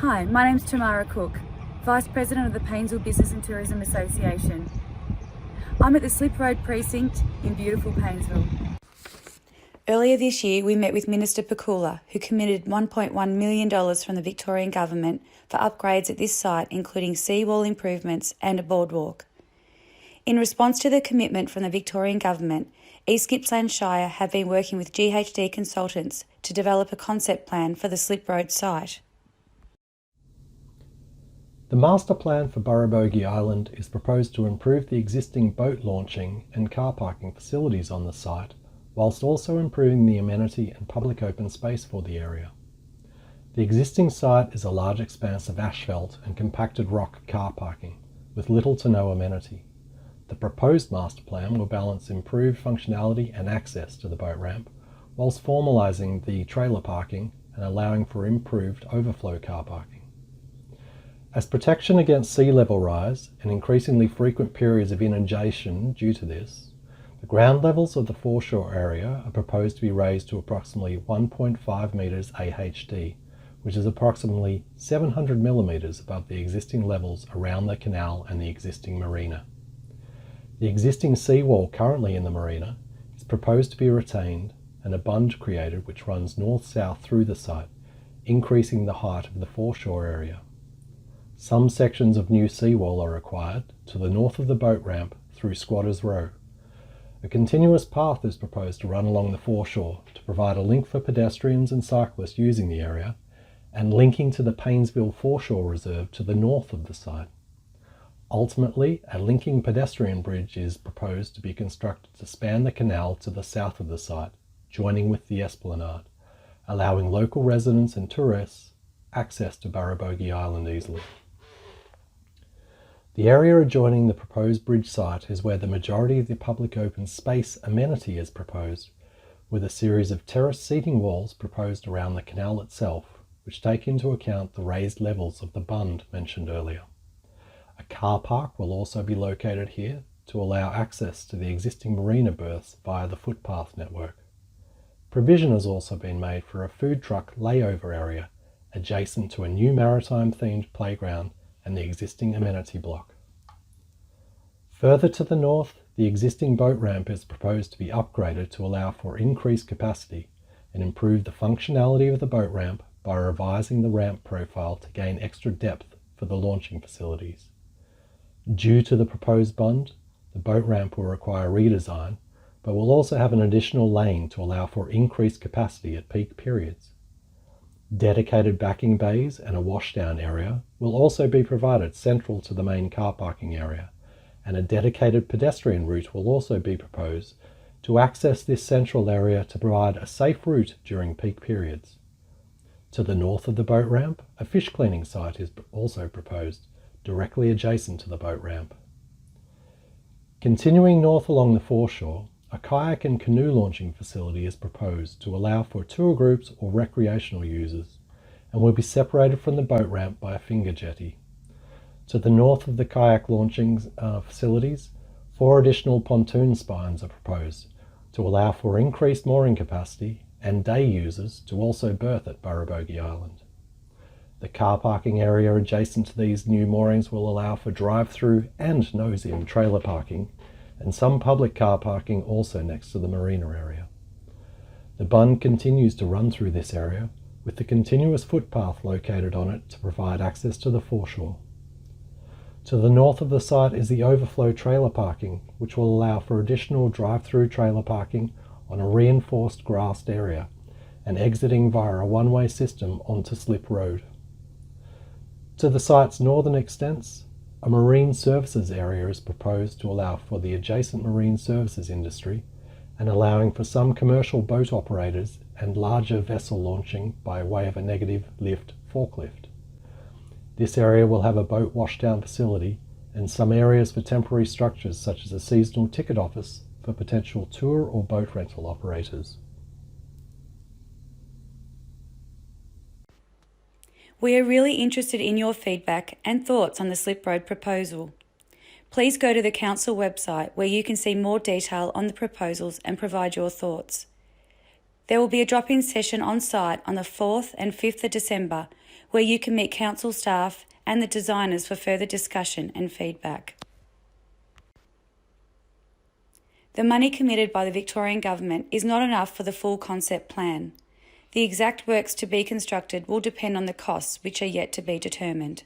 Hi, my name's Tamara Cook, Vice President of the Paynesville Business and Tourism Association. I'm at the Slip Road Precinct in beautiful Paynesville. Earlier this year, we met with Minister Pakula, who committed $1.1 million from the Victorian Government for upgrades at this site, including seawall improvements and a boardwalk. In response to the commitment from the Victorian Government, East Gippsland Shire have been working with GHD consultants to develop a concept plan for the Slip Road site. The master plan for Burrabogie Island is proposed to improve the existing boat launching and car parking facilities on the site, whilst also improving the amenity and public open space for the area. The existing site is a large expanse of asphalt and compacted rock car parking, with little to no amenity. The proposed master plan will balance improved functionality and access to the boat ramp, whilst formalising the trailer parking and allowing for improved overflow car parking. As protection against sea level rise and increasingly frequent periods of inundation due to this, the ground levels of the foreshore area are proposed to be raised to approximately 1.5 metres AHD, which is approximately 700 millimetres above the existing levels around the canal and the existing marina. The existing seawall currently in the marina is proposed to be retained and a bund created which runs north-south through the site, increasing the height of the foreshore area. Some sections of new seawall are required to the north of the boat ramp through Squatters Row. A continuous path is proposed to run along the foreshore to provide a link for pedestrians and cyclists using the area and linking to the Paynesville Foreshore Reserve to the north of the site. Ultimately, a linking pedestrian bridge is proposed to be constructed to span the canal to the south of the site, joining with the esplanade, allowing local residents and tourists access to Burrabogie Island easily. The area adjoining the proposed bridge site is where the majority of the public open space amenity is proposed, with a series of terrace seating walls proposed around the canal itself, which take into account the raised levels of the bund mentioned earlier. A car park will also be located here to allow access to the existing marina berths via the footpath network. Provision has also been made for a food truck layover area adjacent to a new maritime themed playground and the existing amenity block. Further to the north, the existing boat ramp is proposed to be upgraded to allow for increased capacity and improve the functionality of the boat ramp by revising the ramp profile to gain extra depth for the launching facilities. Due to the proposed bund, the boat ramp will require redesign, but will also have an additional lane to allow for increased capacity at peak periods. Dedicated backing bays and a washdown area will also be provided central to the main car parking area, and a dedicated pedestrian route will also be proposed to access this central area to provide a safe route during peak periods. To the north of the boat ramp, a fish cleaning site is also proposed, directly adjacent to the boat ramp. Continuing north along the foreshore, a kayak and canoe launching facility is proposed to allow for tour groups or recreational users, and will be separated from the boat ramp by a finger jetty. To the north of the kayak launching facilities, 4 additional pontoon spines are proposed to allow for increased mooring capacity and day users to also berth at Burrabogie Island. The car parking area adjacent to these new moorings will allow for drive-through and nose-in trailer parking, and some public car parking also next to the marina area. The bund continues to run through this area, with the continuous footpath located on it to provide access to the foreshore. To the north of the site is the overflow trailer parking, which will allow for additional drive-through trailer parking on a reinforced grassed area, and exiting via a one-way system onto Slip Road. To the site's northern extents, a marine services area is proposed to allow for the adjacent marine services industry and allowing for some commercial boat operators and larger vessel launching by way of a negative lift forklift. This area will have a boat washdown facility and some areas for temporary structures such as a seasonal ticket office for potential tour or boat rental operators. We are really interested in your feedback and thoughts on the Slip Road proposal. Please go to the Council website where you can see more detail on the proposals and provide your thoughts. There will be a drop-in session on site on the 4th and 5th of December where you can meet council staff and the designers for further discussion and feedback. The money committed by the Victorian Government is not enough for the full concept plan. The exact works to be constructed will depend on the costs, which are yet to be determined.